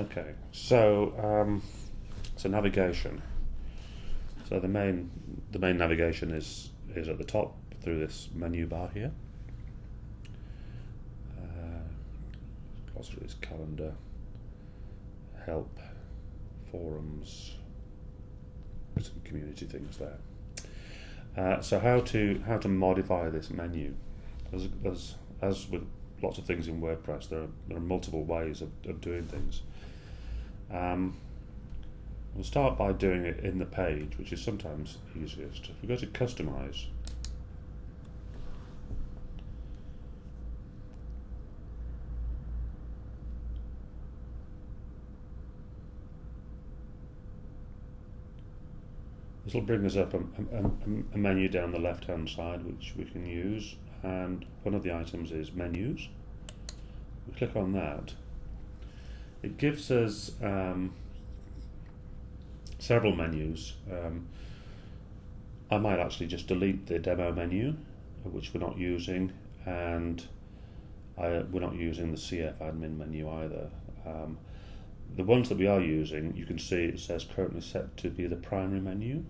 Okay, so navigation. So the main navigation is at the top through this menu bar here. Glossaries, calendar, help, forums, some community things there. So how to modify this menu? As with lots of things in WordPress, there are multiple ways of doing things. We'll start by doing it in the page, which is sometimes easiest. If we go to Customize, this will bring us up a menu down the left-hand side, which we can use, and one of the items is Menus. We click on that. It gives us several menus. I might actually just delete the demo menu, which we're not using, and we're not using the CF admin menu either. The ones that we are using, you can see it says currently set to be the primary menu,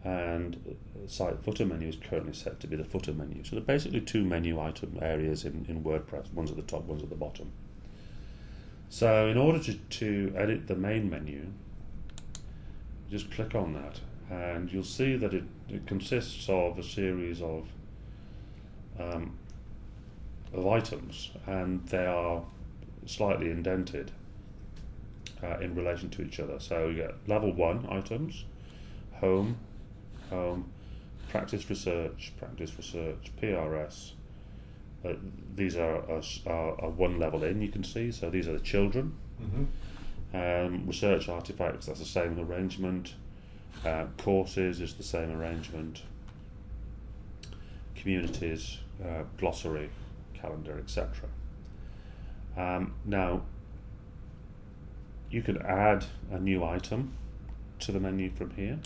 and site footer menu is currently set to be the footer menu. So there are basically two menu item areas in WordPress, one's at the top, one's at the bottom. So in order to edit the main menu, just click on that, and you'll see that it consists of a series of items, and they are slightly indented in relation to each other. So you get level 1 items, home, practice research, PRS. These are one level in, you can see, so these are the children. Research artifacts, that's the same arrangement. Courses is the same arrangement. Communities, glossary, calendar, etc. Now, you could add a new item to the menu from here.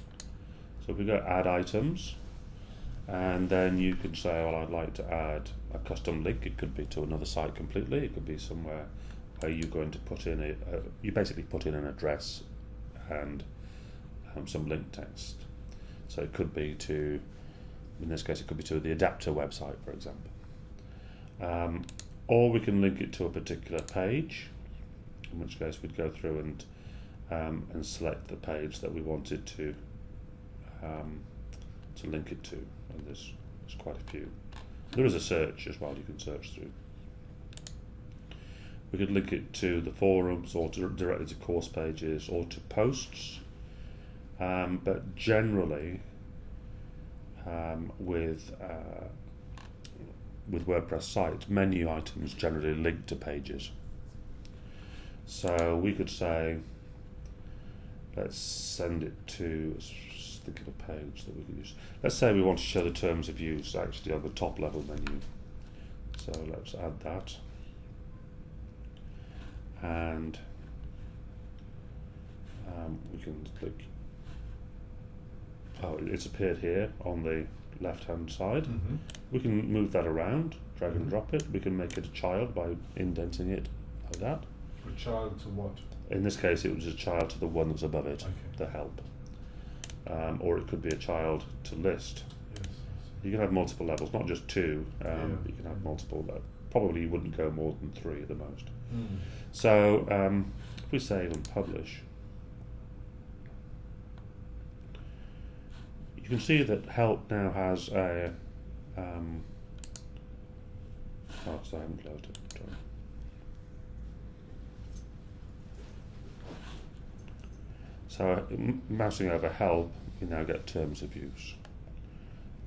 So if we go Add Items, and then you could say, well, I'd like to add a custom link. It could be to another site completely. It could be somewhere where you're going to put in you basically put in an address and some link text. So it could be to, in this case, it could be to the adapter website, for example. Or we can link it to a particular page, in which case we'd go through and select the page that we wanted to link it to. And there's quite a few. There is a search as well, you can search through. We could link it to the forums, or directly to course pages, or to posts. But generally, with WordPress sites, menu items generally link to pages. So we could say, let's send it to, let's think of a page that we could use. Let's say we want to show the terms of use actually on the top level menu. So let's add that. And we can click, it's appeared here on the left hand side. We can move that around, drag and drop it. We can make it a child by indenting it like that. A child to what? In this case it was a child to the one that's above it, the help. Or it could be a child to list. Yes. You can have multiple levels, not just two. You can have multiple. Probably you wouldn't go more than 3 at the most. So if we save and publish, you can see that help now has a so I haven't closed it. Sorry. So mousing over help, you now get terms of use,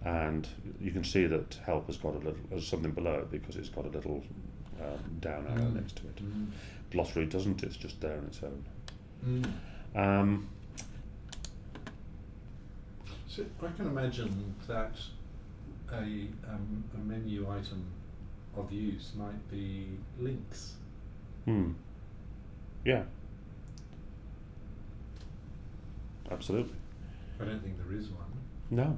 and you can see that help has got something below it because it's got a little down arrow next to it. Glossary doesn't; it's just there on its own. So I can imagine that a menu item of use might be links. Yeah. Absolutely. I don't think there is one. No.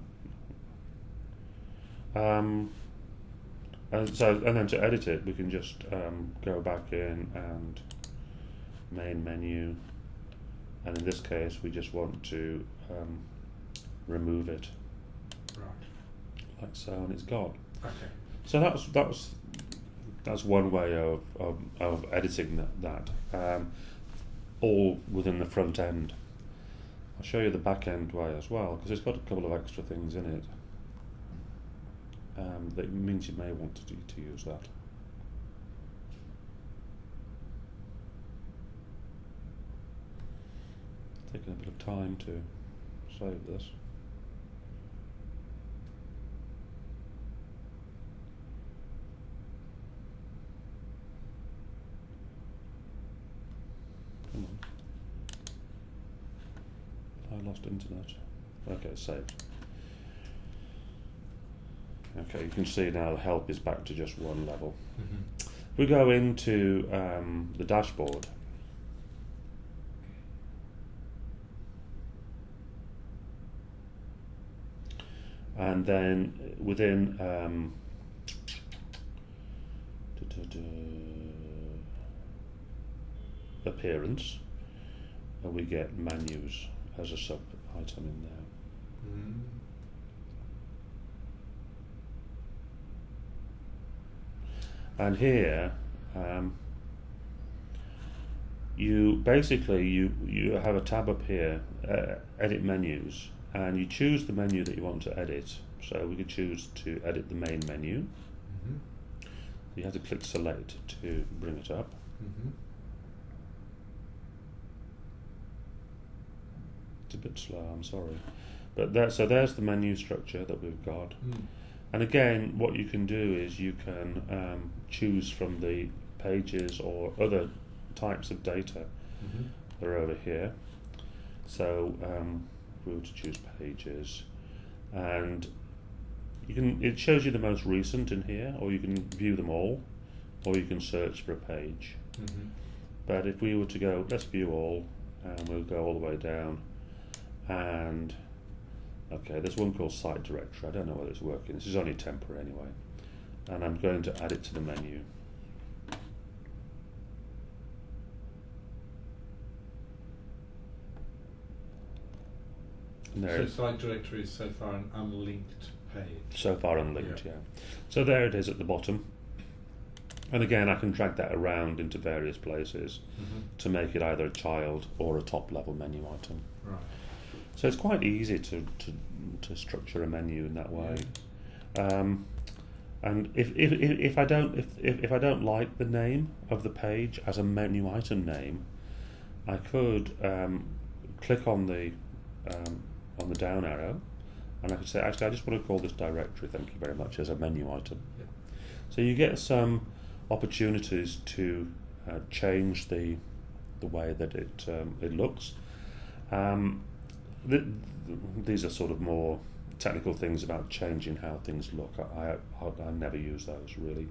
And then to edit it, we can just go back in and main menu, and in this case we just want to remove it, Right. like so, and it's gone. Okay. So that's one way of editing that, all within the front end. I'll show you the back end way as well, because it's got a couple of extra things in it. That means you may want to use that. Taking a bit of time to save this. Come on. I lost internet. Okay, saved. Okay, you can see now the help is back to just one level. Mm-hmm. We go into the dashboard. And then within appearance, we get menus as a sub item in there. Mm. And here, you basically you have a tab up here, edit menus, and you choose the menu that you want to edit. So we could choose to edit the main menu. Mm-hmm. You have to click select to bring it up. Mm-hmm. It's a bit slow, I'm sorry, but so there's the menu structure that we've got. Mm. And again, what you can do is you can choose from the pages or other types of data Mm-hmm. that are over here. So we were to choose pages, and it shows you the most recent in here, or you can view them all, or you can search for a page. Mm-hmm. But if we were to go, let's view all, and we'll go all the way down, and okay, there's one called site directory. I don't know whether it's working. This is only temporary anyway. And I'm going to add it to the menu. And there So site directory is so far an unlinked page. so far unlinked, Yeah. yeah. So there it is at the bottom. And again, I can drag that around into various places Mm-hmm. to make it either a child or a top level menu item. Right. So it's quite easy to structure a menu in that way. And if I don't like the name of the page as a menu item name, I could click on the down arrow, and I could say, actually, I just want to call this directory, thank you very much, as a menu item. Yeah. So you get some opportunities to change the way that it looks. These are sort of more technical things about changing how things look. I never use those really.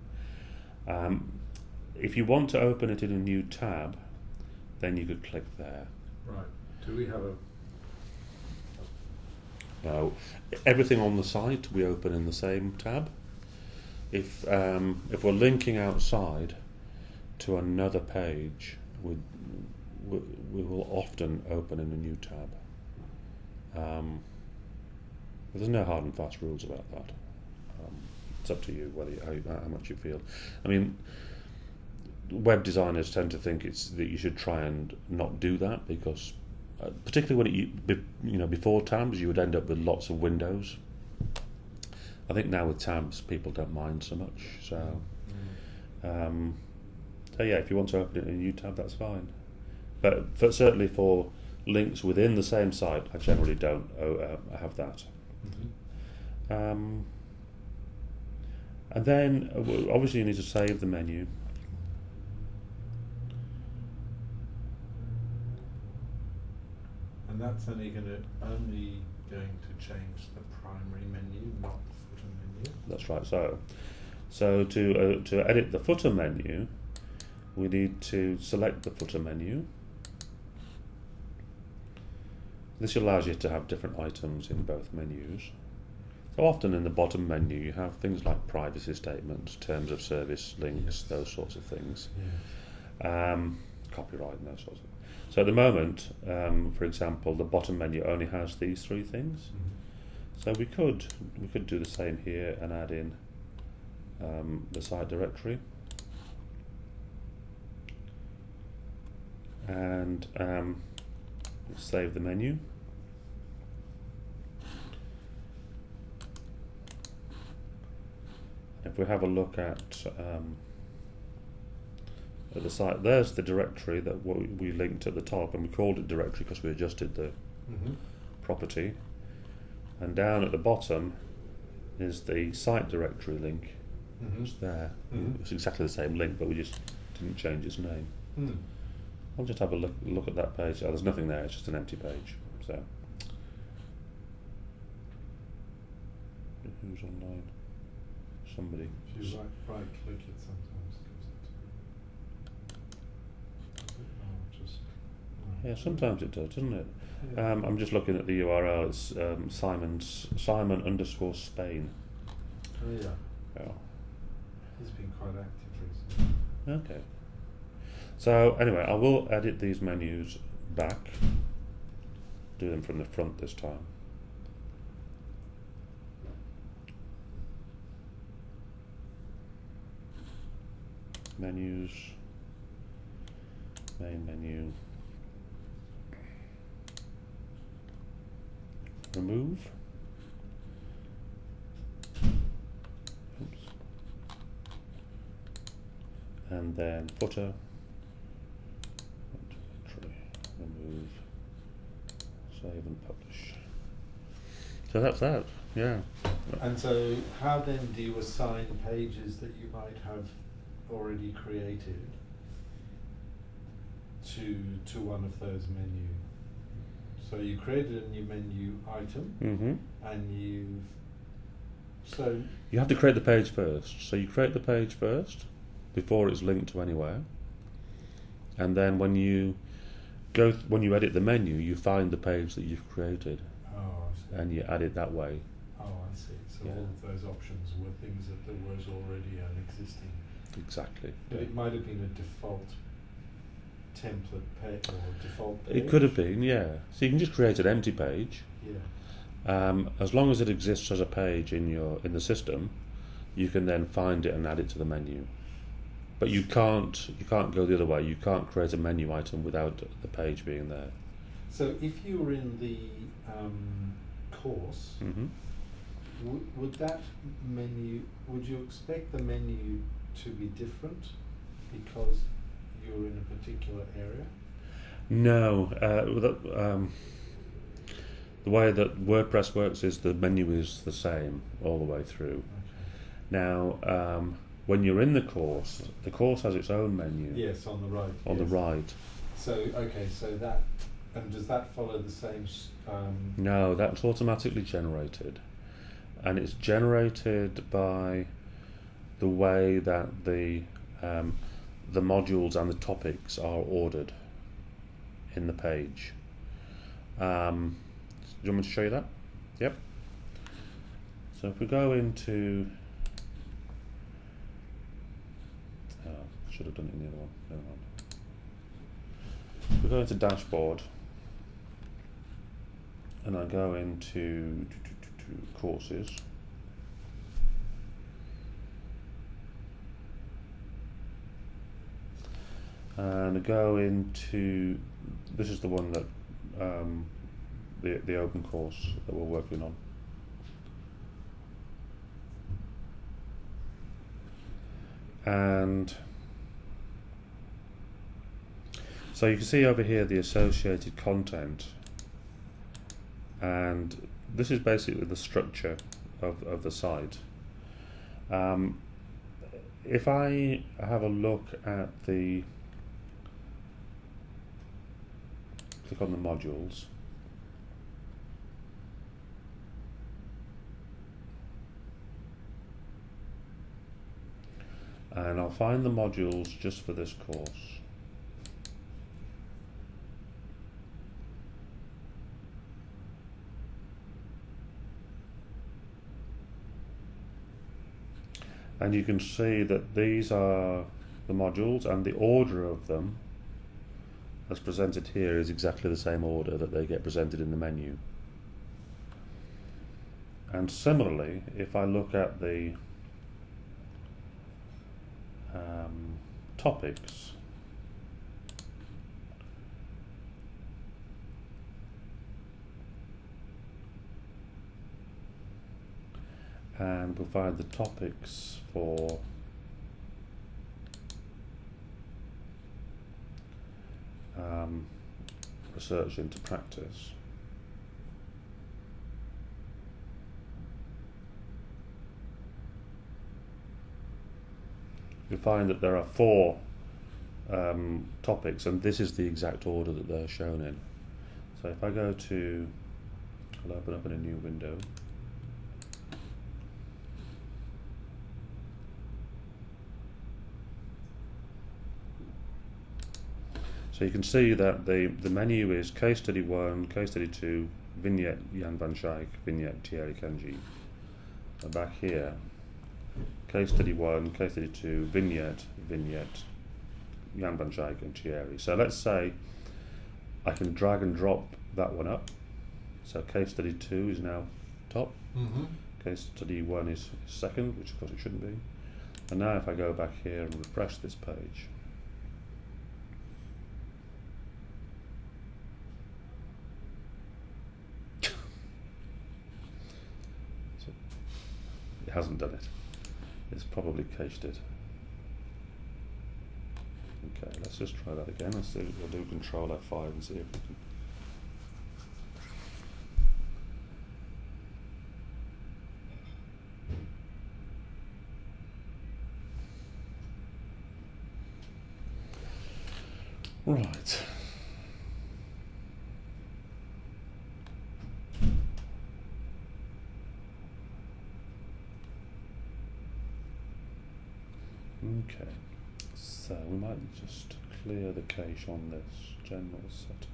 If you want to open it in a new tab, then you could click there. Right. Do we have a... Now, everything on the site we open in the same tab. If we're linking outside to another page, we will often open in a new tab. But there's no hard and fast rules about that. It's up to you how much you feel. I mean, web designers tend to think that you should try and not do that, because particularly when before tabs you would end up with lots of windows. I think now with tabs people don't mind so much. So yeah, if you want to open it in a new tab, that's fine. But certainly for links within the same site, I generally don't have that. Mm-hmm. And then obviously you need to save the menu. And that's only going to change the primary menu, not the footer menu. That's right. So to edit the footer menu, we need to select the footer menu. This allows you to have different items in both menus. So often in the bottom menu you have things like privacy statements, terms of service, links, those sorts of things. Yeah. copyright and those sorts of things. So at the moment, for example, the bottom menu only has these three things. So we could do the same here and add in the site directory and save the menu. If we have a look at the site, there's the directory that we linked at the top, and we called it directory because we adjusted the property. And down at the bottom is the site directory link. It's there. It's exactly the same link, but we just didn't change its name. I'll just have a look at that page. Oh, there's nothing there. It's just an empty page. So, who's online? Somebody. If you right click it, sometimes gives it to. Yeah, sometimes it does, doesn't it? Yeah. I'm just looking at the URL. It's Simon_Spain. Oh yeah. Oh. He's been quite active recently. Okay. So anyway, I will edit these menus back. Do them from the front this time. Menus, main menu, remove, oops, and then footer, remove, save and publish. So that's that, yeah. And so how then do you assign pages that you might have already created to one of those menus? So you created a new menu item, and you have to create the page first. So you create the page first before it's linked to anywhere, and then when you edit the menu, you find the page that you've created, and you add it that way. Oh, I see. So all of those options were things that there was already an existing. Exactly. But it might have been a default template page or default page. It could have been, yeah. So you can just create an empty page. Yeah. As long as it exists as a page in the system, you can then find it and add it to the menu. But you can't go the other way. You can't create a menu item without the page being there. So if you were in the course, would that menu? Would you expect the menu to be different because you're in a particular area? No. The way that WordPress works is the menu is the same all the way through. Okay. Now, when you're in the course has its own menu. Yes, on the right. On the right. So, okay, so that, and does that follow the same? No, that's automatically generated. And it's generated by the way that the modules and the topics are ordered in the page. Do you want me to show you that? Yep. So if we go into, should have done it in the other one. Never mind. If we go into dashboard, and I go into courses. And I go into, this is the one that the open course that we're working on. And so you can see over here the associated content, and this is basically the structure of the site. If I have a look at the, click on the modules, and I'll find the modules just for this course. And you can see that these are the modules, and the order of them as presented here is exactly the same order that they get presented in the menu. And similarly, if I look at the topics, and we'll find the topics for research into practice. You'll find that there are 4 topics, and this is the exact order that they're shown in. So if I go to, I'll open up in a new window. So you can see that the menu is Case Study 1, Case Study 2, Vignette Jan van Schaik, Vignette Thierry Kenji. And back here, Case Study 1, Case Study 2, Vignette Jan van Schaik and Thierry. So let's say I can drag and drop that one up. So Case Study 2 is now top. Case Study 1 is second, which of course it shouldn't be. And now if I go back here and refresh this page, it hasn't done it. It's probably cached it. Okay, let's just try that again. We'll do Control F5 and see if we can. Right. Okay, so we might just clear the cache on this general settings.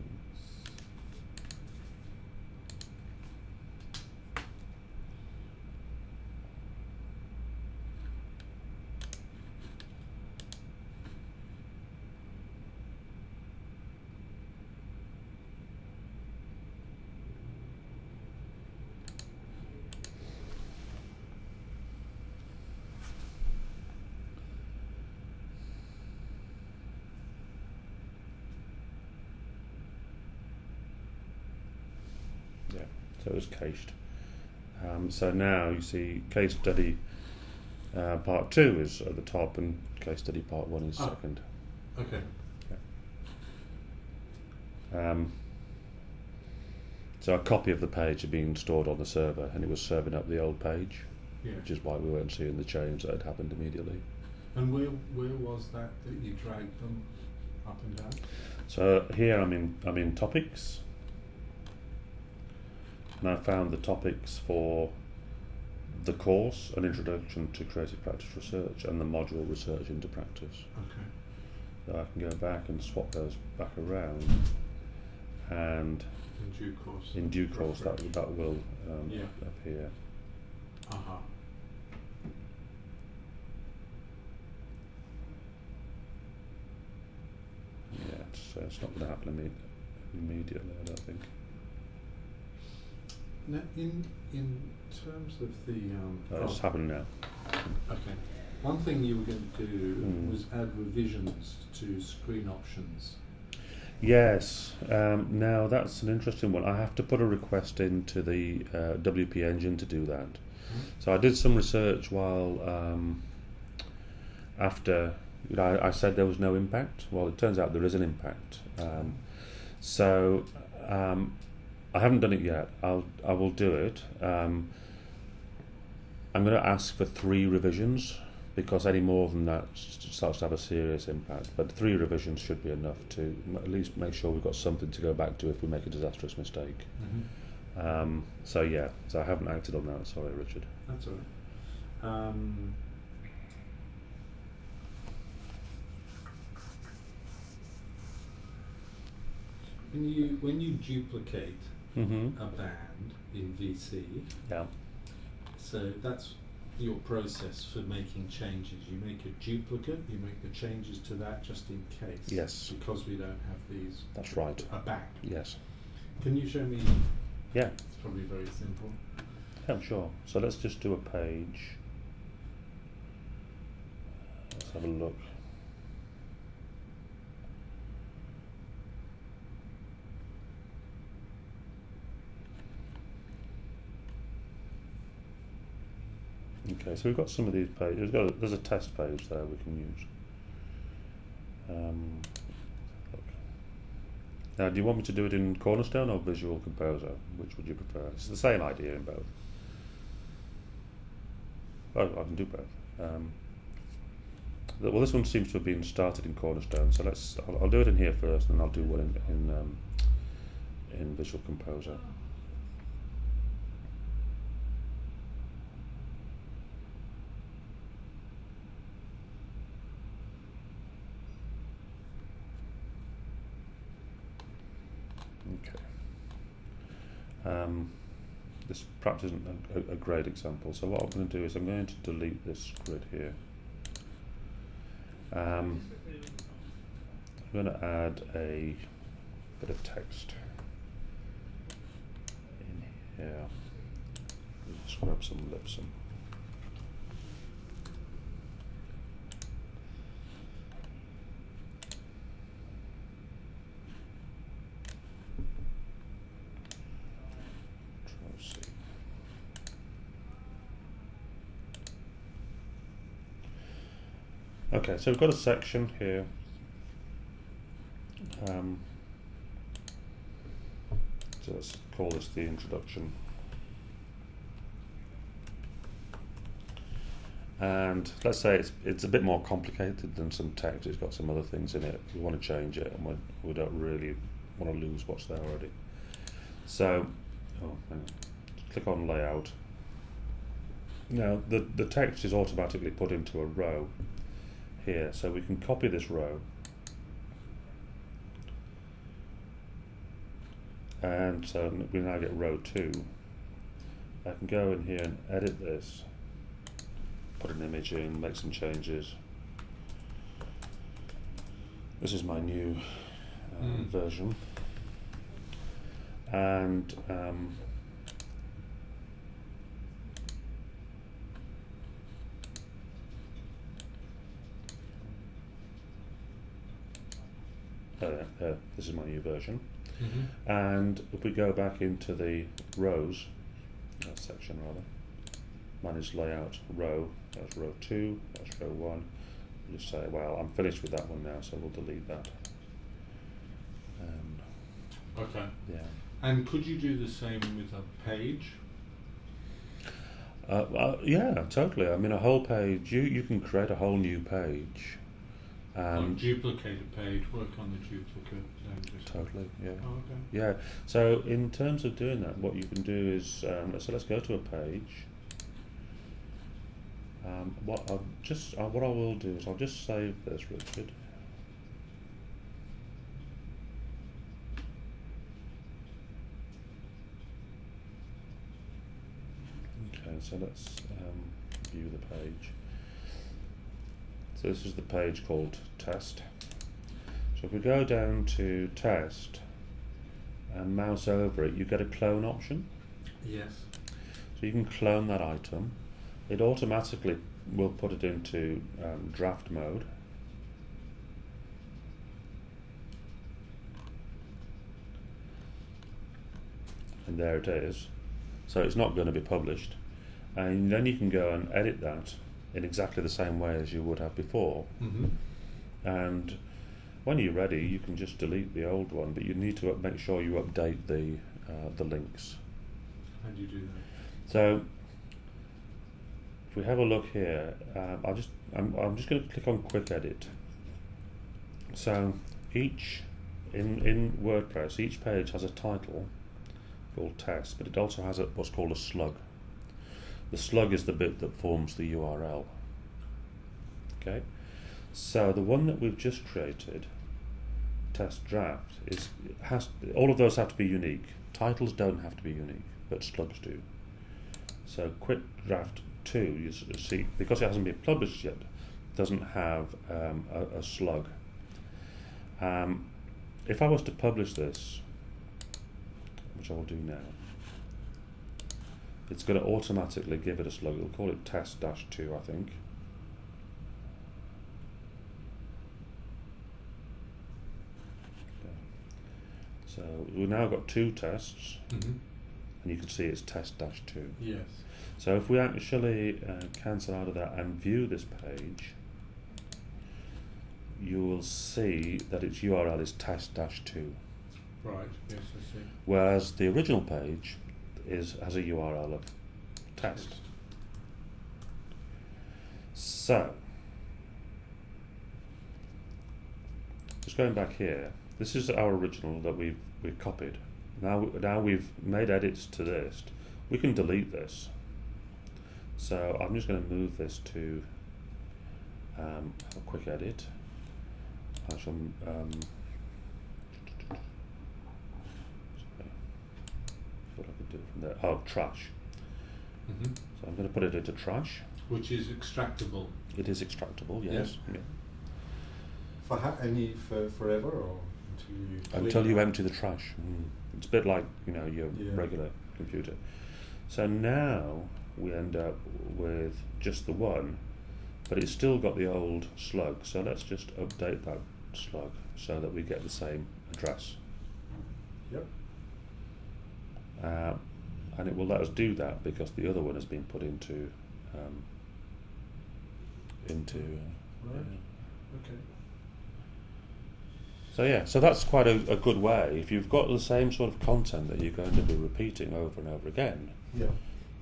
So it was cached. So now you see case study part 2 is at the top and case study part 1 is second. Okay. Yeah. So a copy of the page had been stored on the server and it was serving up the old page, which is why we weren't seeing the change that had happened immediately. And where was that you dragged them up and down? So here I'm in topics. And I found the topics for the course, an introduction to creative practice research, and the module research into practice. Okay. So I can go back and swap those back around, and in due course that will appear. Yeah, it's not going to happen immediately, I don't think. Now, in terms of the it's happening now. Okay. One thing you were going to do was add revisions to screen options. Yes. Now that's an interesting one. I have to put a request into the WP Engine to do that. So I did some research while after I said there was no impact. Well, it turns out there is an impact. I haven't done it yet. I will do it. I'm going to ask for 3 revisions because any more than that starts to have a serious impact. But 3 revisions should be enough to at least make sure we've got something to go back to if we make a disastrous mistake. So I haven't acted on that. Sorry, Richard. That's all right. When you duplicate a band in VC, yeah. so that's your process for making changes. You make a duplicate, you make the changes to that just in case. Yes. Because we don't have these. That's right. A back. Yes. Can you show me? Yeah. It's probably very simple. Yeah, sure. So let's just do a page. Let's have a look. Okay, so we've got some of these pages. There's a test page there we can use. Look. Now, do you want me to do it in Cornerstone or Visual Composer? Which would you prefer? It's the same idea in both. Oh, I can do both. Well, this one seems to have been started in Cornerstone, so I'll do it in here first, and I'll do one in Visual Composer. Okay. This perhaps isn't a great example, so what I'm going to do is I'm going to delete this grid here. I'm going to add a bit of text in here. Just grab some Lipsum. Okay, so we've got a section here. So let's call this the introduction. And let's say it's a bit more complicated than some text. It's got some other things in it. We want to change it, and we don't really want to lose what's there already. So, click on Layout. Now, the text is automatically put into a row here, so we can copy this row and so we now get row 2. I can go in here and edit this, put an image in, make some changes. This is my new version, and this is my new version. And if we go back into the rows, section rather, manage layout row, that's row 2, that's row 1. We'll just say, well, I'm finished with that one now, so we'll delete that. Okay. Yeah. And could you do the same with a page? Yeah, totally. I mean, a whole page, you can create a whole new page. Duplicate a page, work on the duplicate. Totally, yeah. Oh, okay. Yeah, so in terms of doing that, what you can do is, so let's go to a page. What I will do is I'll just save this, Richard. Okay, so let's view the page. So this is the page called Test. So if we go down to Test and mouse over it, you get a clone option. Yes. So you can clone that item. It automatically will put it into draft mode. And there it is. So it's not going to be published. And then you can go and edit that in exactly the same way as you would have before. And when you're ready, you can just delete the old one, but you need to make sure you update the links. How do you do that? So if we have a look here, I'm just going to click on Quick Edit. So in WordPress, each page has a title called Test, but it also has what's called a slug. The slug is the bit that forms the URL. Okay, so the one that we've just created, Test Draft, all of those have to be unique. Titles don't have to be unique, but slugs do. So Quick Draft 2, you see, because it hasn't been published yet, doesn't have a slug. If I was to publish this, which I will do now, it's going to automatically give it a slug. It'll call it test-2, I think. So we've now got 2 tests, and you can see it's test-2. Yes. So if we actually cancel out of that and view this page, you will see that its URL is test-2. Right, yes, I see. Whereas the original page has a URL of test. So, just going back here, this is our original that we've copied. Now we've made edits to this. We can delete this. So I'm just going to move this to a quick edit. I shall what I could do from there. Oh, trash. So I'm going to put it into trash. Which is extractable. It is extractable, yes. Yeah. For forever, or until you empty the trash. It's a bit like your regular computer. So now we end up with just the one, but it's still got the old slug. So let's just update that slug so that we get the same address. Yep. And it will let us do that because the other one has been put into Right. Okay. So yeah, so that's quite a good way. If you've got the same sort of content that you're going to be repeating over and over again,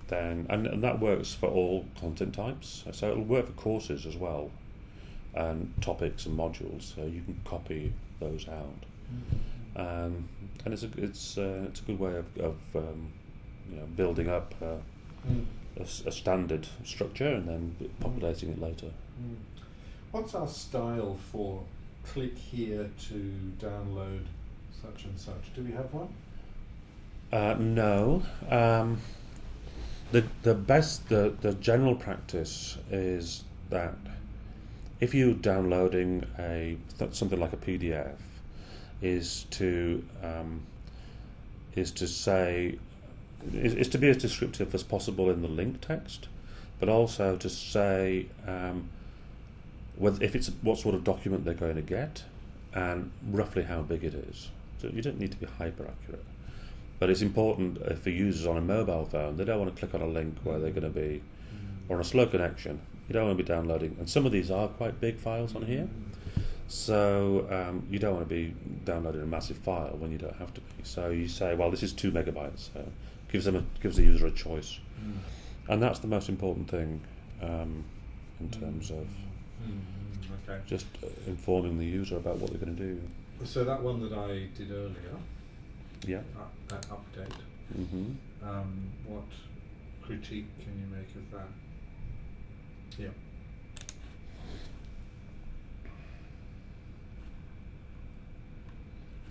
then and that works for all content types. So it'll work for courses as well, and topics and modules. So you can copy those out, and it's a good way of building up a standard structure and then populating it later. What's our style for click here to download such and such? Do we have one? No. The general practice is that if you're downloading something like a PDF, is to be as descriptive as possible in the link text, but also to say if it's what sort of document they're going to get and roughly how big it is. So you don't need to be hyper accurate, but it's important for users on a mobile phone. They don't want to click on a link where they're going to be, or on a slow connection. You don't want to be downloading, and some of these are quite big files on here. So you don't want to be downloading a massive file when you don't have to be. So you say, well, this is 2 megabytes. So gives the user a choice, and that's the most important thing in terms of just informing the user about what they're going to do. So that one that I did earlier, that update. What critique can you make of that? Yeah.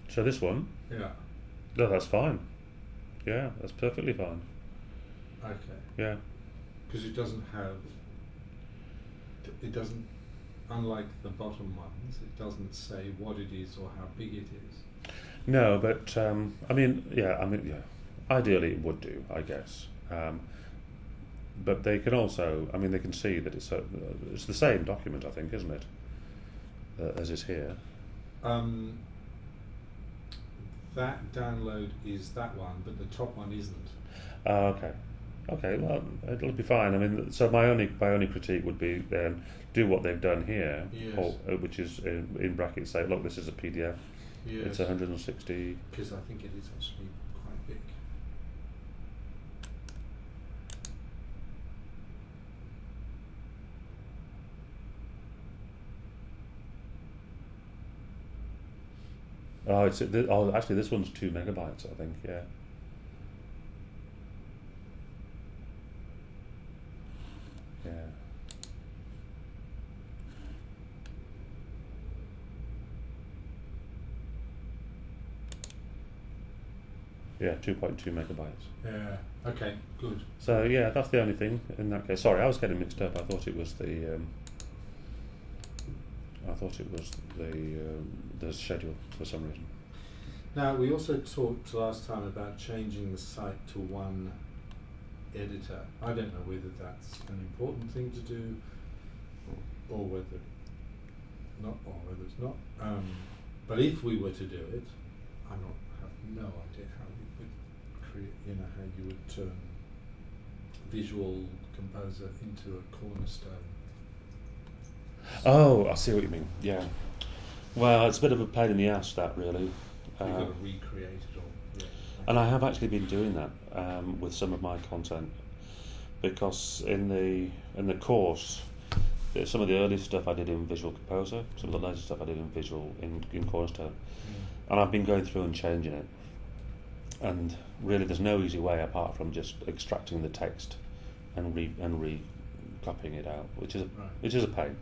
So this one? Yeah. No, that's fine. Yeah, that's perfectly fine. Okay. Yeah. Because it doesn't, unlike the bottom ones, it doesn't say what it is or how big it is. No, but ideally it would do, I guess. But they can also, they can see that it's the same document, I think, isn't it? As is here. That download is that one, but the top one isn't. Okay. Okay, well, it'll be fine. So my only critique would be then do what they've done here, yes. Which is in brackets say, look, this is a PDF. Yes. It's 160. Because I think it is actually quite big. Oh, actually, this one's 2 megabytes, I think. Yeah. Yeah. Yeah, 2.2 megabytes. Yeah. Okay. Good. So yeah, that's the only thing in that case. Sorry, I was getting mixed up. I thought it was the the schedule for some reason. Now, we also talked last time about changing the site to one editor. I don't know whether that's an important thing to do, or whether it's not. But if we were to do it, I have no idea how we would create. How you would turn Visual Composer into a cornerstone. Oh, I see what you mean. Yeah. Well, it's a bit of a pain in the ass, that really. You've got to recreate it all. Yeah. And I have actually been doing that with some of my content, because in the course, some of the early stuff I did in Visual Composer, some of the later stuff I did in Cornerstone, and I've been going through and changing it. And really, there's no easy way apart from just extracting the text and copying it out, which is a pain.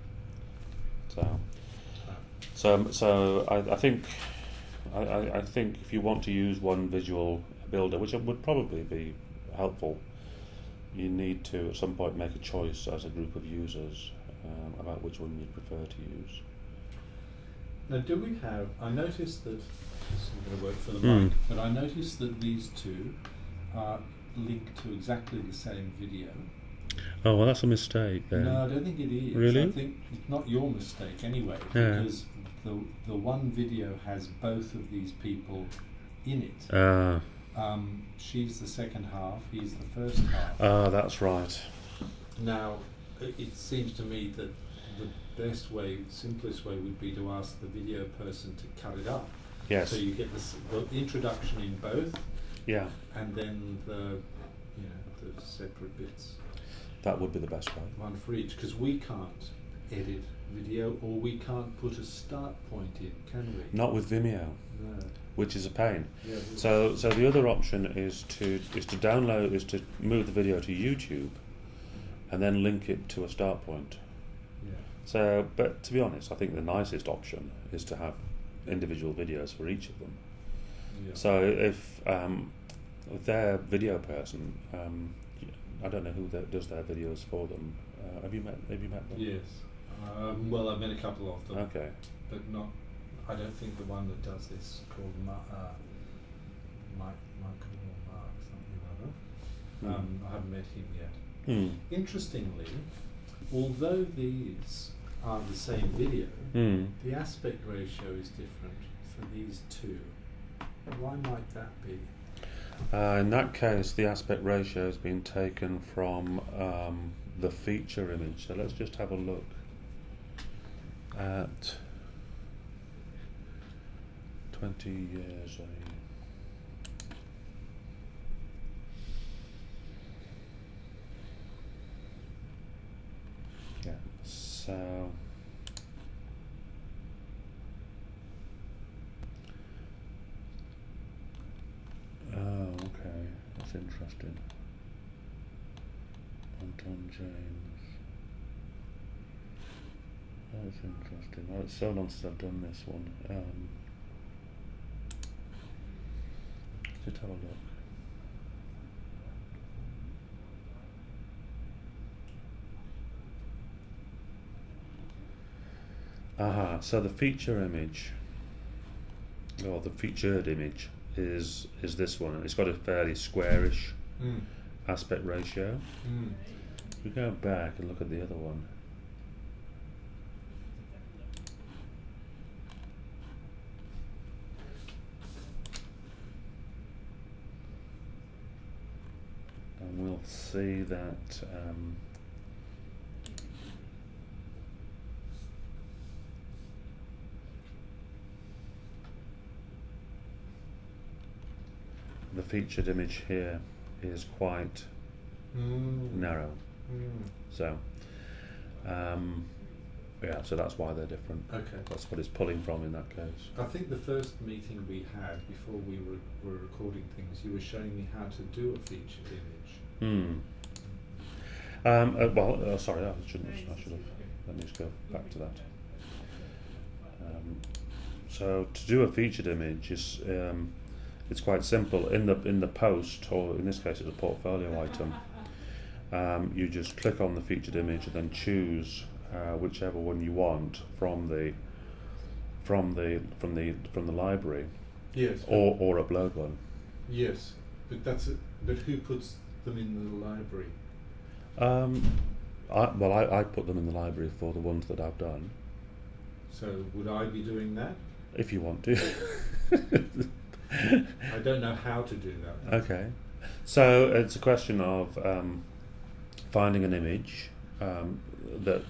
So I think if you want to use one visual builder, which would probably be helpful, you need to at some point make a choice as a group of users about which one you'd prefer to use. Now, I noticed that this isn't going to work for the mic, but I noticed that these two are linked to exactly the same video. Oh, well, that's a mistake then. No, I don't think it is. Really? I think it's not your mistake anyway, because the one video has both of these people in it. She's the second half, he's the first half. That's right. Now, it seems to me that the best way, simplest way would be to ask the video person to cut it up. Yes. So you get the introduction in both. Yeah. And then the separate bits. That would be the best way. One for each, because we can't edit video, or we can't put a start point in, can we? Not with Vimeo. No. Which is a pain. Yeah, so the other option is to move the video to YouTube, and then link it to a start point. Yeah. So, but to be honest, I think the nicest option is to have individual videos for each of them. Yeah. So if their video person, I don't know who does their videos for them. Have you met them? Yes. Well, I've met a couple of them. Okay. But not. I don't think the one that does this called Michael or Mark something or other. I haven't met him yet. Interestingly, although these are the same video, the aspect ratio is different for these two. Why might that be? In that case, the aspect ratio has been taken from the feature image. So let's just have a look at 20 years. Yeah, so okay, that's interesting. Anton James. That's interesting. Well, it's so long since I've done this one. Just have a look. So the feature image, or the featured image, is this one. It's got a fairly squarish aspect ratio. If we go back and look at the other one, and we'll see that the featured image here is quite narrow. So yeah, so that's why they're different. Okay. That's what it's pulling from in that case. I think the first meeting we had before we were recording things, you were showing me how to do a featured image. Sorry, I should have. Let me just go back to that. So to do a featured image is it's quite simple. In the post, or in this case, it's a portfolio item. You just click on the featured image and then choose whichever one you want from the library. Yes. Or upload one. Yes, but that's it. But who puts them in the library? I put them in the library for the ones that I've done. So would I be doing that? If you want to. I don't know how to do that. Okay. So it's a question of finding an image that...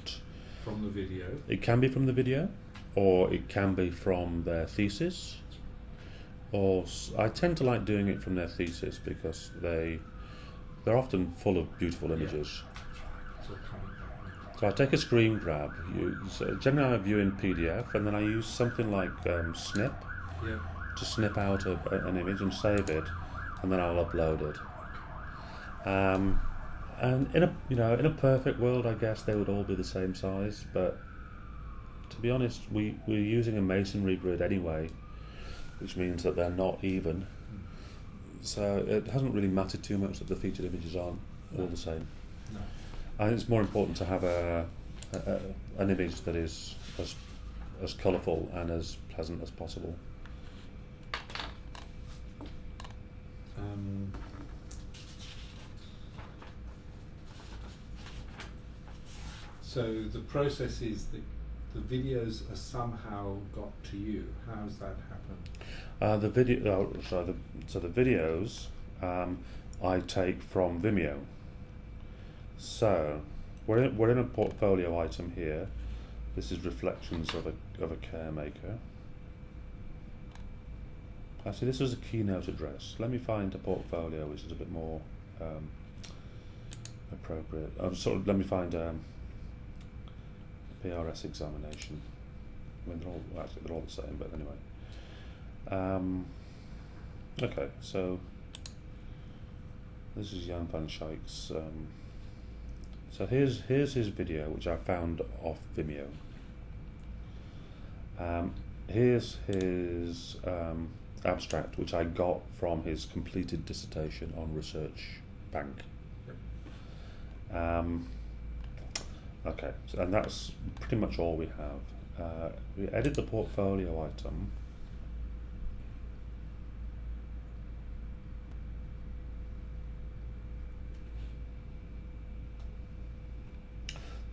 From the video? It can be from the video, or it can be from their thesis. Or I tend to like doing it from their thesis because they're often full of beautiful images. So I take a screen grab. So generally I view in PDF, and then I use something like Snip to snip out an image and save it, and then I'll upload it. And in a perfect world, I guess they would all be the same size. But to be honest, we're using a masonry grid anyway, which means that they're not even. So it hasn't really mattered too much that the featured images aren't all the same. No. I think it's more important to have an image that is as colourful and as pleasant as possible. So the process is that the videos are somehow got to you. How does that happen? The videos I take from Vimeo. So we're in a portfolio item here. This is reflections of a caremaker. Actually, this was a keynote address. Let me find a portfolio which is a bit more appropriate. Let me find PRS examination. I mean, they're all the same, but anyway. Okay, so this is Jan van Schaik's. So here's his video, which I found off Vimeo. Here's his abstract, which I got from his completed dissertation on Research Bank. Okay, and that's pretty much all we have. We edit the portfolio item.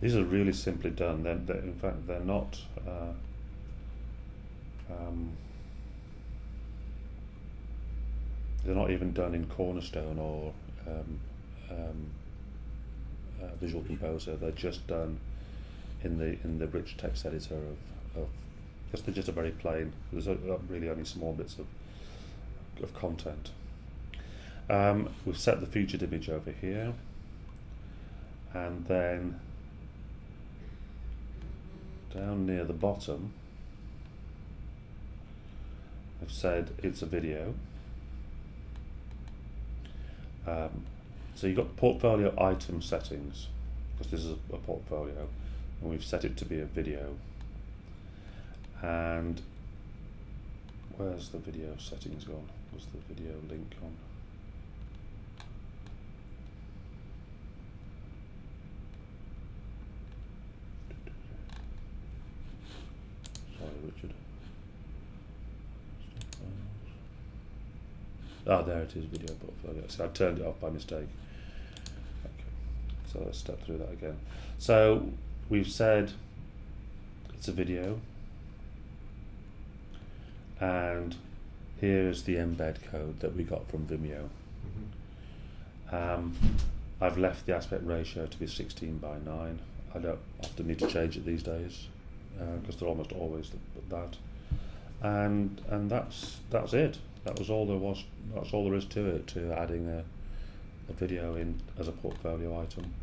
These are really simply done. In fact, they're not. They're not even done in Cornerstone or Visual Composer. They're just done in the rich text editor of they're just a very plain. There's really only small bits of content. We've set the featured image over here, and then down near the bottom I've said it's a video. So you've got portfolio item settings, because this is a portfolio, and we've set it to be a video. And where's the video settings gone? Was the video link on? Sorry, Richard. Ah, there it is, video portfolio. So I've turned it off by mistake. Okay. So let's step through that again. So we've said it's a video, and here is the embed code that we got from Vimeo. I've left the aspect ratio to be 16:9. I don't often need to change it these days because they're almost always that. And that's it. That was all there was. That's all there is to it. To adding a video in as a portfolio item.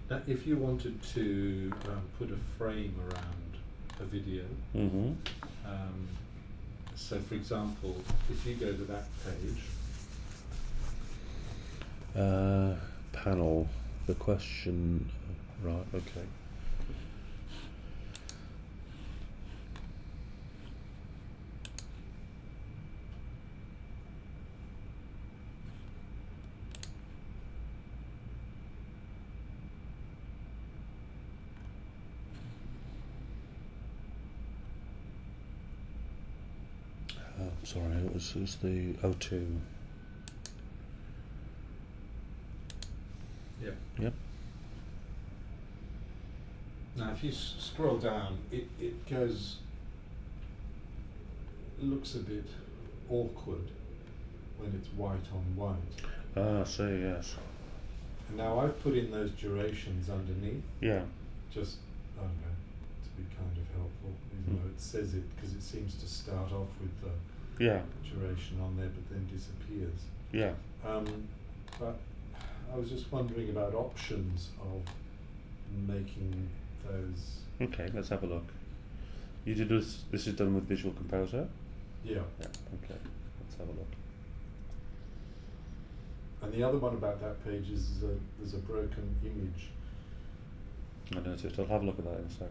Now, if you wanted to put a frame around a video, so for example, if you go to that page, panel, the question, right? Okay. Sorry, it was the O2. Yep. Yep. Now, if you scroll down, it goes. It looks a bit awkward when it's white on white. Ah, I see. Yes. And now I've put in those durations underneath. Yeah. Just, I don't know, to be kind of helpful, even though it says it, because it seems to start off with the duration on there, but then disappears. Yeah. But I was just wondering about options of making those. Okay, let's have a look. You did this. This is done with Visual Composer. Yeah. Yeah. Okay. Let's have a look. And the other one about that page is there's a broken image. I noticed. I'll have a look at that in a sec.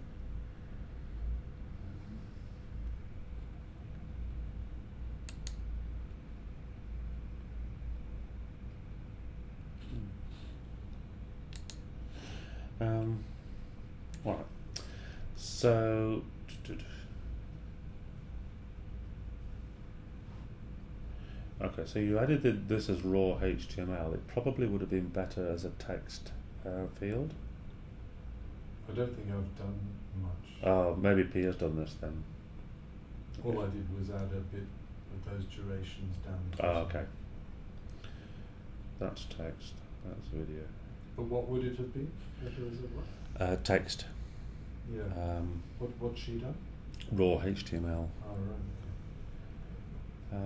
Right. So. Okay, so you added this as raw HTML. It probably would have been better as a text field. I don't think I've done much. Oh, maybe Pia's done this then. All I did was add a bit of those durations down the Oh, bottom. okay. That's text. That's video. But what would it have been if it was a what? Text. Yeah. What's she done? Raw HTML. Oh, right.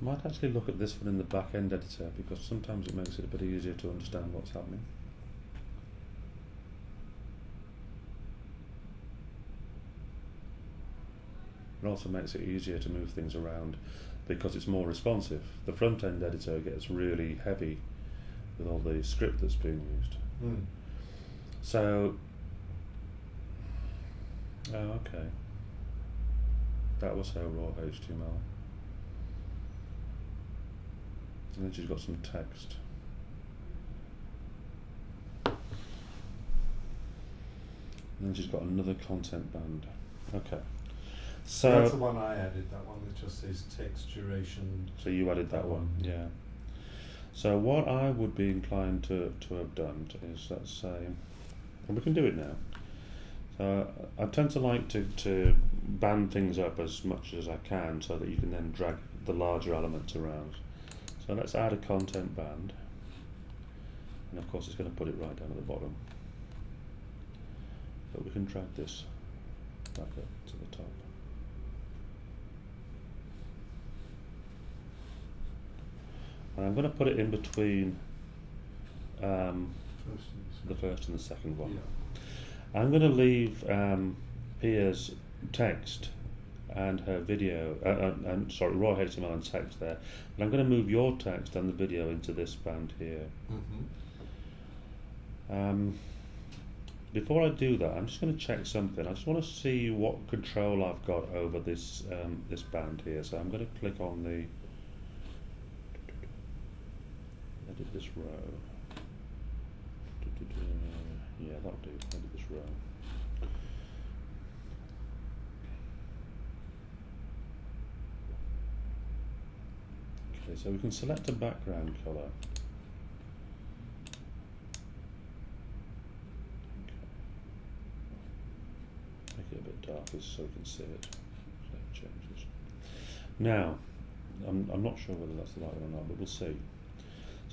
Might actually look at this one in the back-end editor, because sometimes it makes it a bit easier to understand what's happening. It also makes it easier to move things around because it's more responsive. The front-end editor gets really heavy with all the script that's being used. Mm. So, okay. That was her raw HTML. And then she's got some text. And then she's got another content band. Okay. So that's the one I added, that one that just says text duration. So you added that one, yeah. So what I would be inclined to have done is, let's say, and we can do it now. So I tend to like to band things up as much as I can so that you can then drag the larger elements around. So let's add a content band, and of course it's going to put it right down at the bottom. But we can drag this back up to the top. And I'm going to put it in between the first and the second one. Yeah. I'm going to leave Pia's text and her video, sorry, raw HTML and text there. And I'm going to move your text and the video into this band here. Mm-hmm. Before I do that, I'm just going to check something. I just want to see what control I've got over this this band here. So I'm going to click on the edit this row. Yeah, that'll do. Edit this row. Okay, so we can select a background color. Make it a bit darker so we can see it. So it changes. Now, I'm not sure whether that's the right one or not, but we'll see.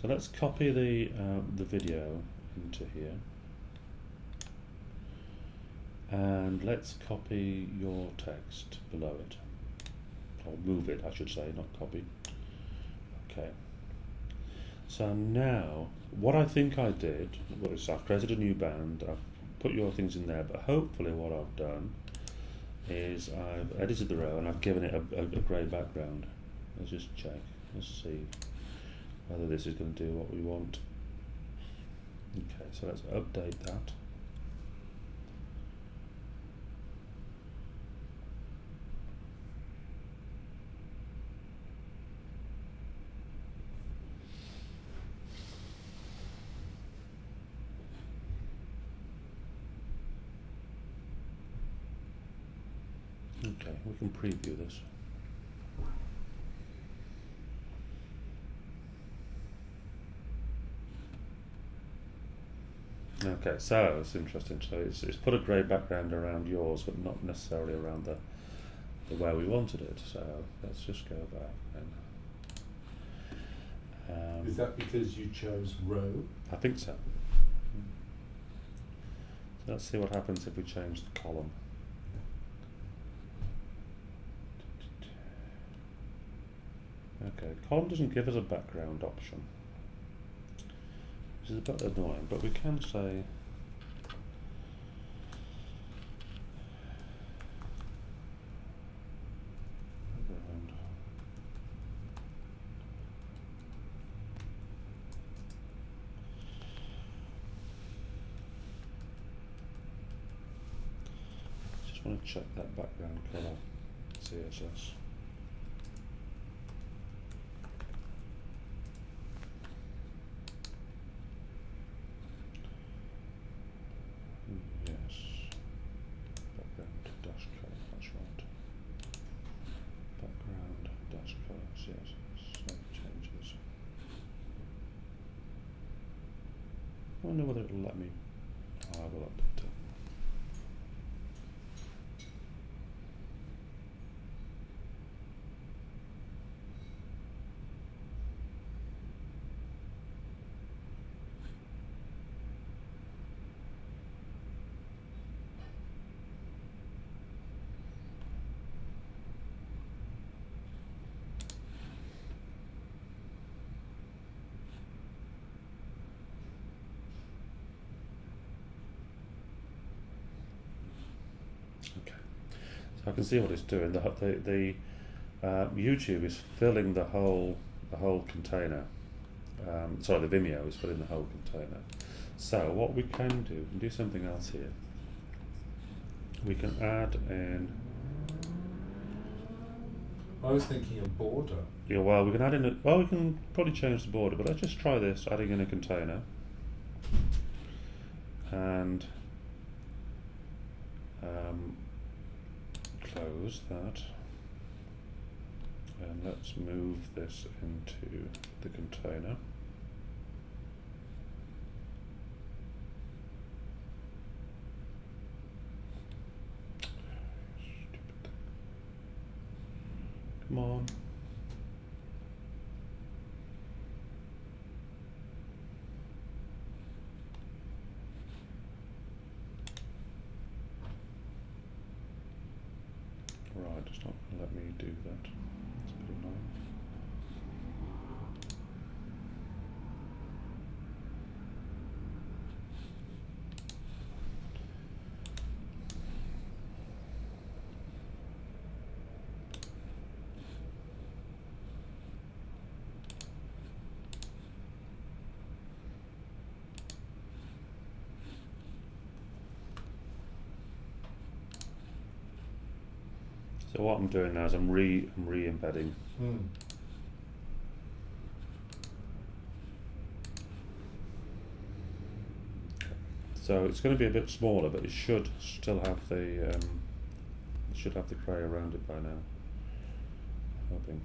So let's copy the video into here, and let's copy your text below it, or move it, I should say, not copy. Okay. So now, what I think I did was I've created a new band. I've put your things in there, but hopefully what I've done is I've edited the row and I've given it a grey background. Let's just check. Let's see whether this is going to do what we want. Okay, so let's update that. Okay, we can preview this. Okay, so it's interesting. So it's put a grey background around yours, but not necessarily around the way we wanted it. So let's just go back and. Is that because you chose row? I think so. So let's see what happens if we change the column. Okay, column doesn't give us a background option, which is a bit annoying, but we can say background. Just want to check that background color CSS. Yes, background dash color, that's right. Background dash color, yes, save changes. I wonder whether it'll let me. I will update it. Okay, so I can see what it's doing. The YouTube is filling the whole container. Sorry, the Vimeo is filling the whole container. So what we can do something else here. We can add in. I was thinking a border. Yeah, well, we can add in a. Well, we can probably change the border, but let's just try this. Adding in a container, and close that, and let's move this into the container. Stupid thing. Come on. Right, it's not going to let me do that. It's a bit annoying. So what I'm doing now is I'm re-embedding. So it's going to be a bit smaller, but it should still have the grey around it by now. Hoping.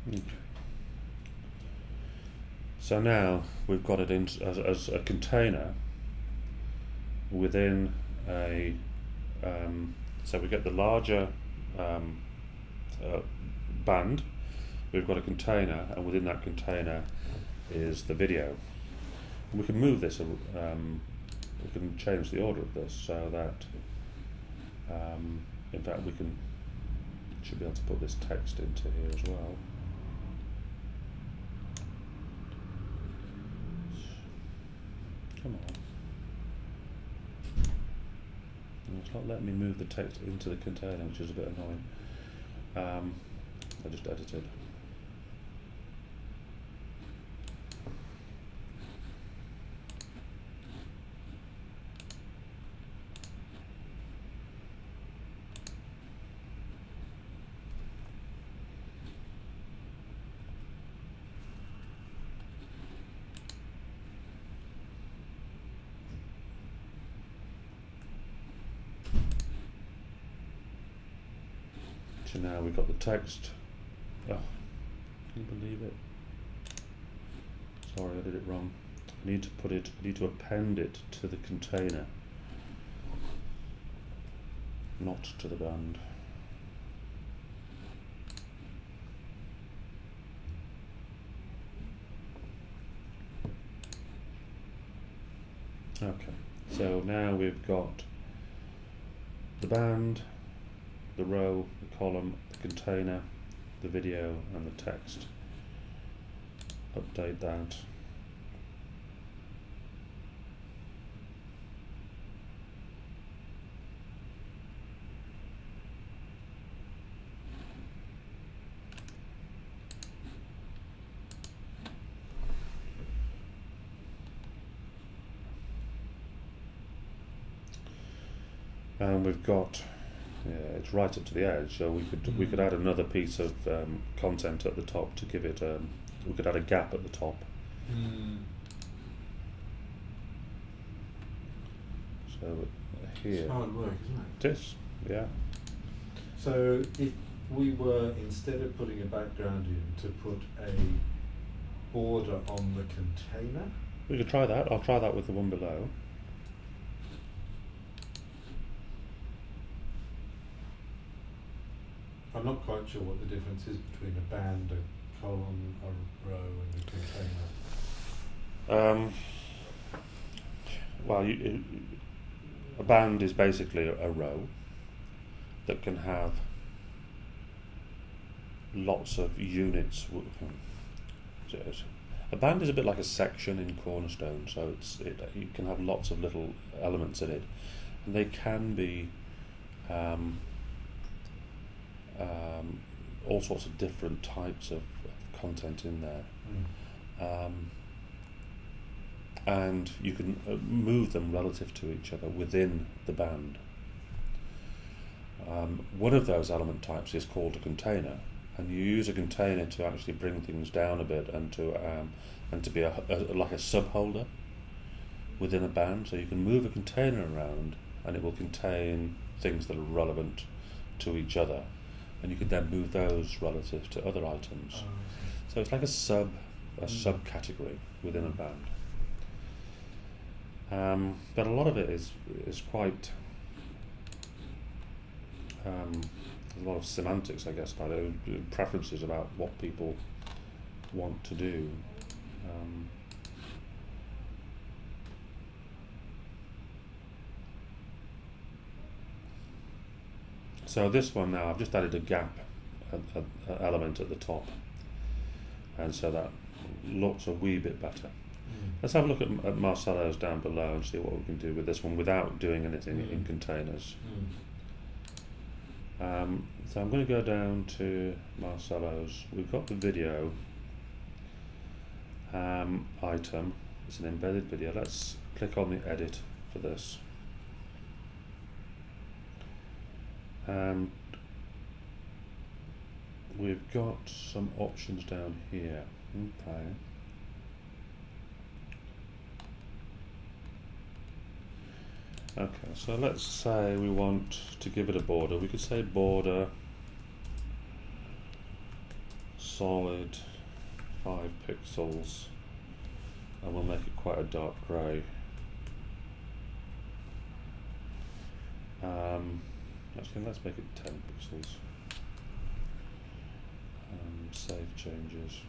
Okay. So now we've got it in as a container within a. So we get the larger band. We've got a container, and within that container is the video. And we can move this. We can change the order of this so that in fact, we should be able to put this text into here as well. Come on. It's not letting me move the text into the container, which is a bit annoying. I just edited. So now we've got the text. Oh, can you believe it? Sorry, I did it wrong. I need to append it to the container, not to the band. Okay, so now we've got the band, the row, the column, the container, the video and the text. Update that. And we've got, yeah, it's right up to the edge, so we could add another piece of content at the top to give it. We could add a gap at the top. So here. It's hard work, isn't it? It is, yeah. So if we were, instead of putting a background in, to put a border on the container? We could try that. I'll try that with the one below. I'm not quite sure what the difference is between a band, a column, a row and a container. Well, a band is basically a row that can have lots of units. A band is a bit like a section in Cornerstone, so you can have lots of little elements in it, and they can be all sorts of different types of content in there. And you can move them relative to each other within the band. One of those element types is called a container, and you use a container to actually bring things down a bit and to be like a subholder within a band. So you can move a container around and it will contain things that are relevant to each other, and you can then move those relative to other items. So it's like a subcategory within a band. But a lot of it is quite a lot of semantics, I guess, preferences about what people want to do. So this one now, I've just added a gap element at the top, and so that looks a wee bit better. Let's have a look at Marcello's down below and see what we can do with this one without doing anything in containers. So I'm going to go down to Marcello's. We've got the video item. It's an embedded video. Let's click on the edit for this. And we've got some options down here. Okay. Okay, so let's say we want to give it a border. We could say border solid 5 pixels, and we'll make it quite a dark grey. Actually, let's make it 10 pixels. Save changes,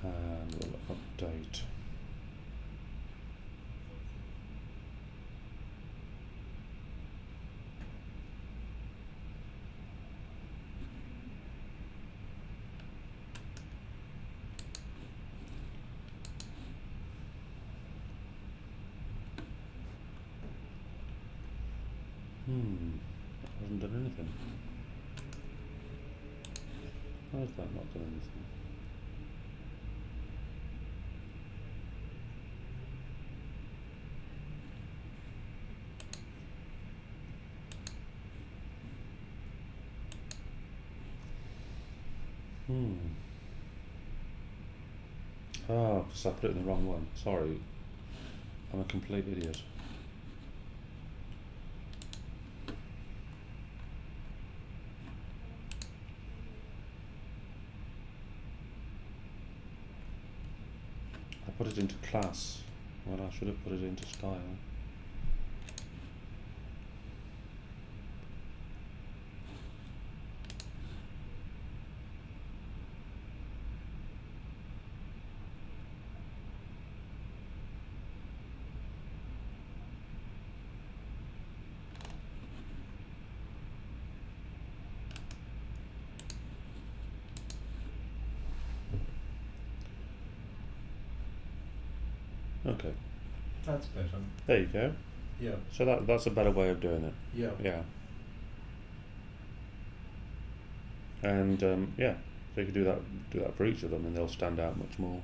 and we'll update. That hasn't done anything. How has that not done anything? Oh, because I put it in the wrong one. Sorry. I'm a complete idiot. I put it into class. Well, I should have put it into style. Okay. That's better. There you go. Yeah. So that's a better way of doing it. Yeah. Yeah. And yeah, so you can do that for each of them, and they'll stand out much more.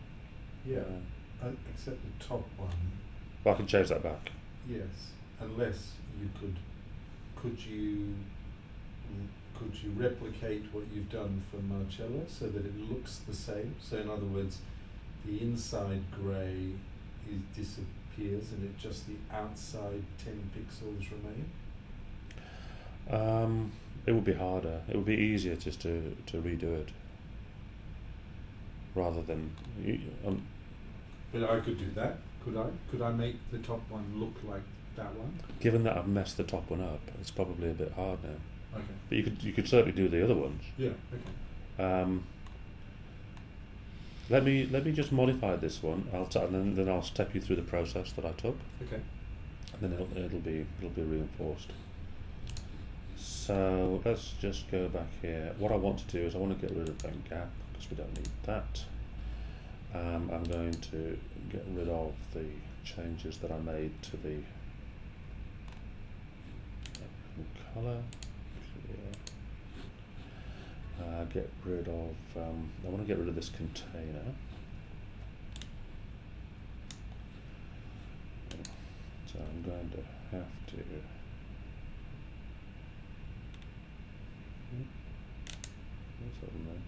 Yeah. Except the top one. But I can change that back. Yes. Unless you could you replicate what you've done for Marcella so that it looks the same? So in other words, the inside grey disappears and just the outside 10 pixels remain? It would be harder. It would be easier just to redo it rather than. But I could do that. Could I? Could I make the top one look like that one? Given that I've messed the top one up, it's probably a bit hard now. Okay. But you could certainly do the other ones. Yeah. Okay. Let me just modify this one. And then I'll step you through the process that I took. Okay. And then it'll be reinforced. So let's just go back here. What I want to do is I want to get rid of that gap because we don't need that. I'm going to get rid of the changes that I made to the colour. Get rid of. I want to get rid of this container. So I'm going to have to. What's that one there?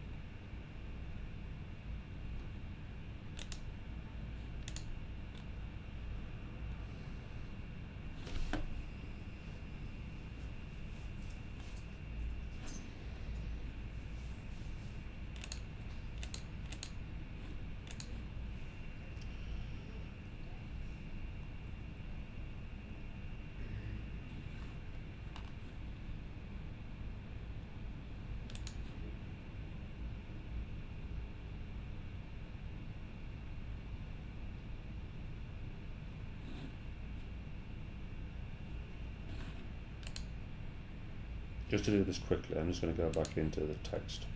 Just to do this quickly, I'm just going to go back into the text.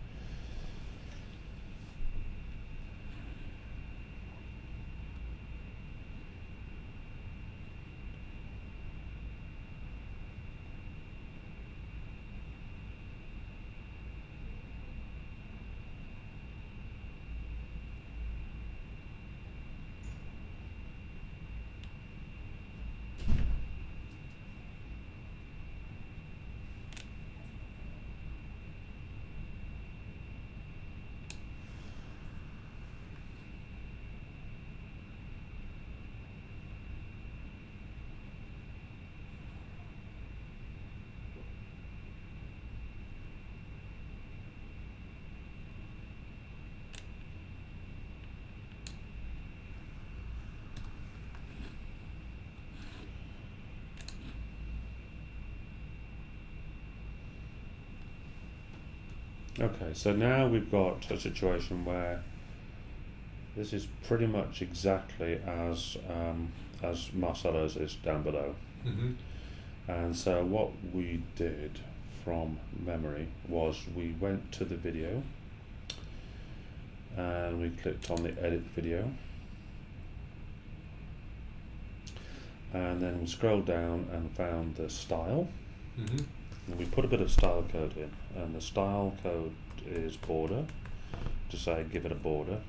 Okay, so now we've got a situation where this is pretty much exactly as Marcelo's is down below. Mm-hmm. And so what we did from memory was we went to the video and we clicked on the edit video, and then we scrolled down and found the style, Mm-hmm. And we put a bit of style code in, and the style code is border, to say give it a border,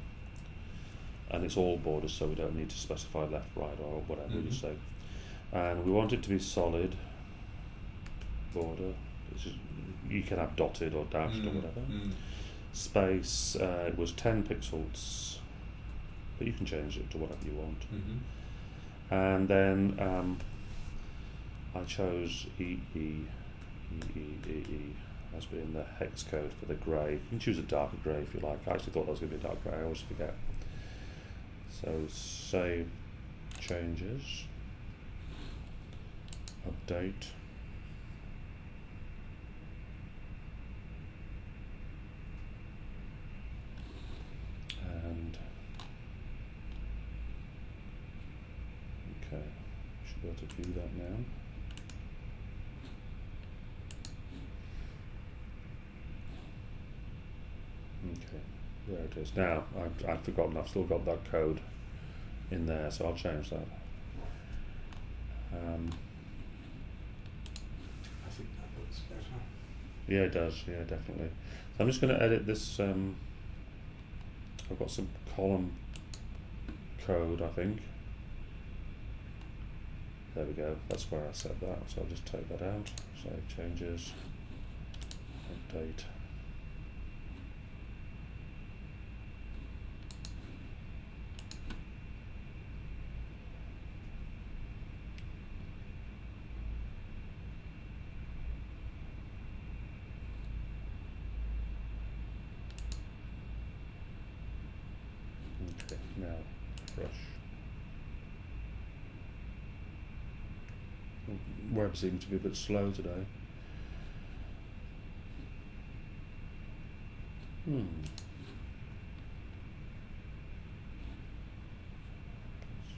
and it's all borders, so we don't need to specify left, right, or whatever you say. And we want it to be solid border. You can have dotted or dashed or whatever. Space, it was 10 pixels, but you can change it to whatever you want. And then I chose EE as being the hex code for the grey. You can choose a darker grey if you like. I actually thought that was going to be a dark grey, I always forget. So save changes, update, and okay, should be able to view that now. Okay, there it is. Now, I've forgotten, I've still got that code in there, so I'll change that. I think that looks better. Yeah, it does, yeah, definitely. So I'm just going to edit this, I've got some column code, I think. There we go, that's where I set that, so I'll just take that out, save changes, update. Okay, now refresh. Web seems to be a bit slow today. Let's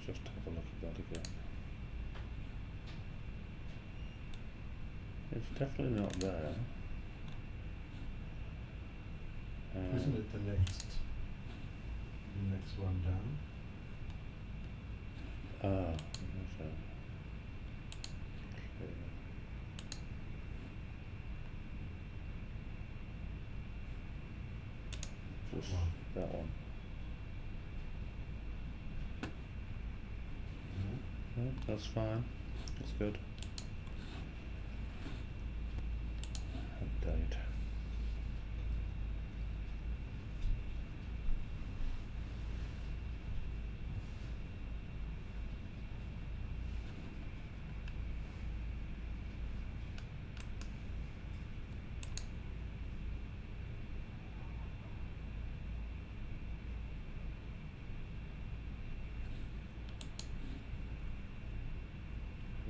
just have a look at that again. It's definitely not there. Isn't it the next one down? Okay. Just that one. No, that's fine. That's good. Update.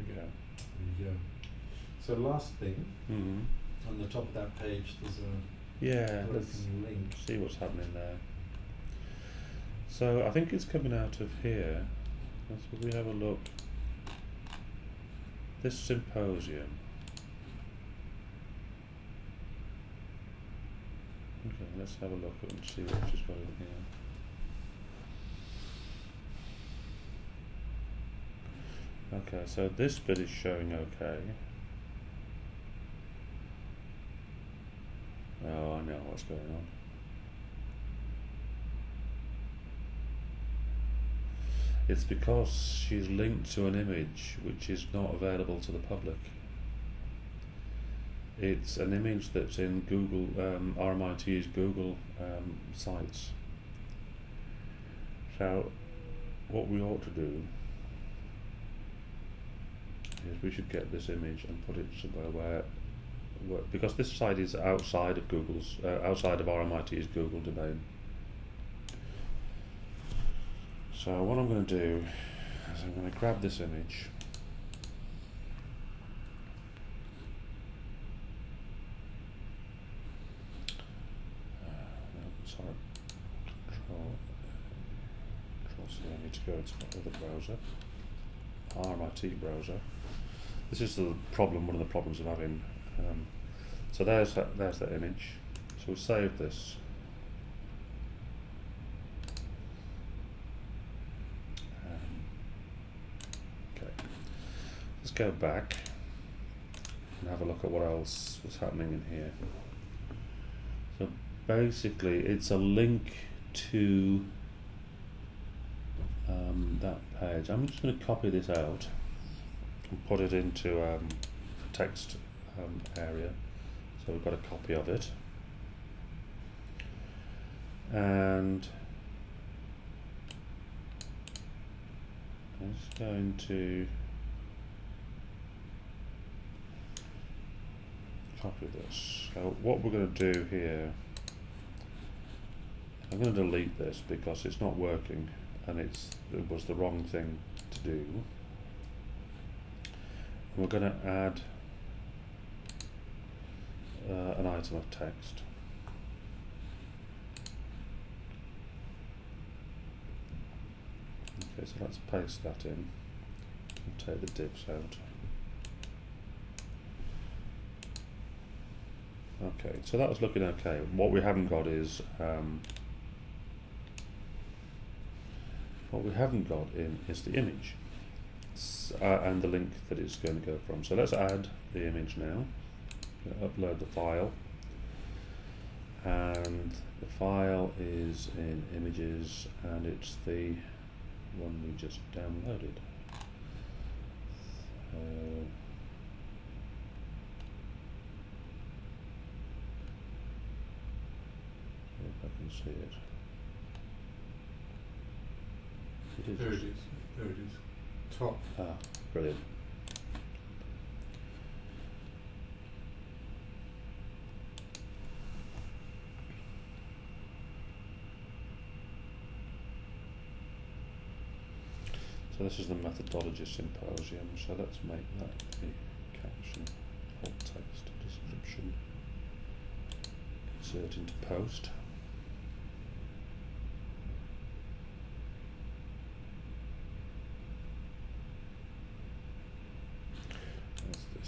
There you go. So last thing, on the top of that page there's a let's link. see what's happening there. So I think it's coming out of here. Let's we have a look. This symposium. Okay, let's have a look and see what she's got in here. Okay, so this bit is showing okay. Oh, I know what's going on. It's because she's linked to an image which is not available to the public. It's an image that's in Google, RMIT's Google sites. So, what we ought to do is we should get this image and put it somewhere where because this site is outside of Google's, outside of RMIT's Google domain. So what I'm going to do is I'm going to grab this image. Sorry, Control C. I need to go into my other browser, RMIT browser. This is the problem. One of the problems of having. So there's the image. So we'll save this. Okay. Let's go back. and have a look at what else was happening in here. So basically it's a link to that page. I'm just going to copy this out and put it into a text area, so we've got a copy of it, and I'm just going to copy this. So what we're going to do here, I'm going to delete this because it's not working and it was the wrong thing to do. We're going to add an item of text. Okay, so let's paste that in and take the divs out. Okay, so that was looking okay. What we haven't got is the image and the link that it's going to go from. So let's add the image now. Upload the file, and the file is in images, and it's the one we just downloaded. If I can see it. There it is. There it is. Top. Ah, brilliant. So this is the methodology symposium, so let's make that the caption, alt text, description, insert into post.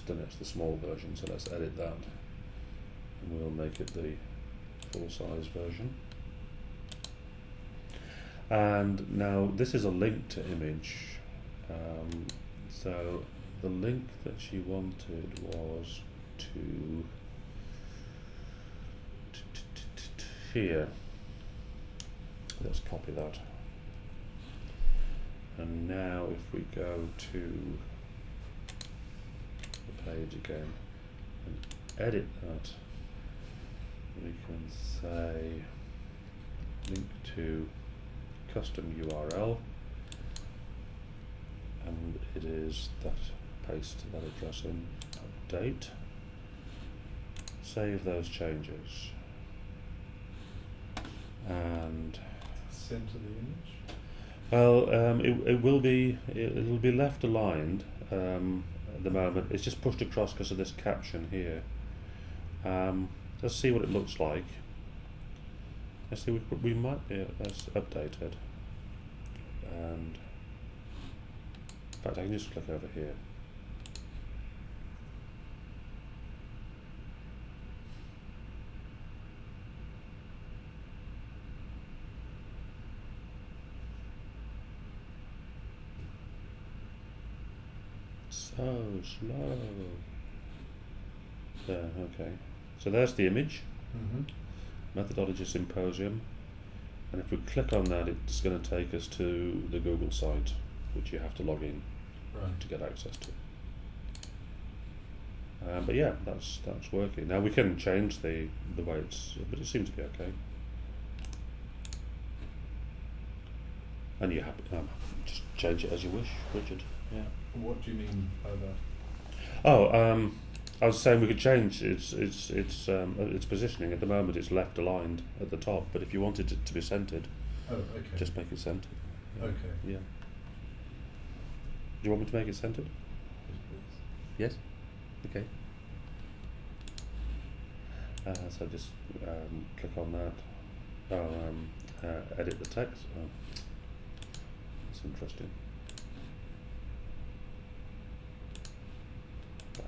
It's the small version, so let's edit that and we'll make it the full size version. And now this is a link to image, so the link that she wanted was to here. Let's copy that, and now if we go to the page again and edit that, we can say link to custom URL, and it is that, paste that address in, update, save those changes, and center the image. well, it'll be left aligned at the moment. It's just pushed across because of this caption here. Let's see what it looks like. Let's see, we might be, let's update it, and in fact I can just click over here. So slow. There, okay. So there's the image. Mm-hmm. Methodology Symposium, and if we click on that, it's going to take us to the Google site, which you have to log in to get access to. But yeah, that's working. Now we can change the way it's, but it seems to be okay. And you have just change it as you wish, Richard. Yeah. What do you mean by that? Oh, I was saying we could change its positioning. At the moment, it's left aligned at the top, but if you wanted it to be centered, just make it centered. Yeah. Okay. Yeah. Do you want me to make it centered? Yes. Okay. So just click on that. Edit the text. Oh, that's interesting. Back.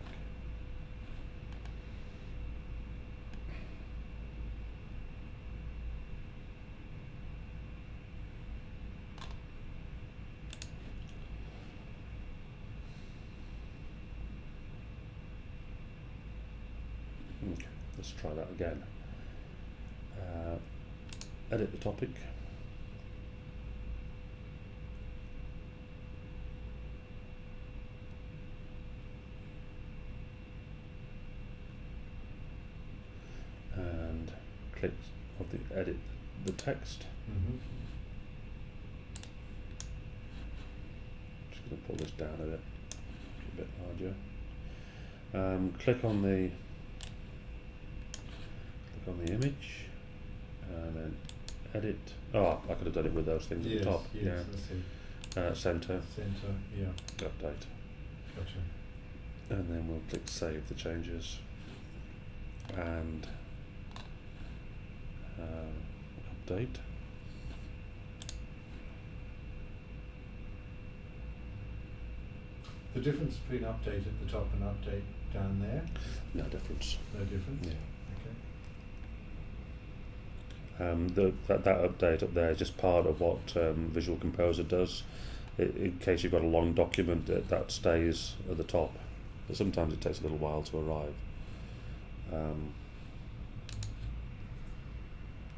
let's try that again. Edit the topic. And click on the edit the text. Just going to pull this down a bit larger. Click on the image, and then edit. Oh, I could have done it with those things at the top. Yes, Center. Center, yeah. Update. Gotcha. And then we'll click save the changes and update. The difference between update at the top and update down there? No difference. No difference? Yeah. Okay. That update up there is just part of what Visual Composer does. In case you've got a long document, that stays at the top. But sometimes it takes a little while to arrive.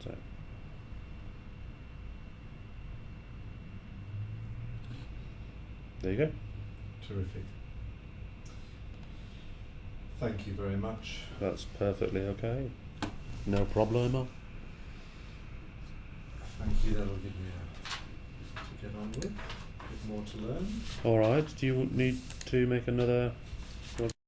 So there you go. Terrific. Thank you very much. That's perfectly okay. No problemo. Thank you. That'll give me to get on with. A bit more to learn. All right. Do you need to make another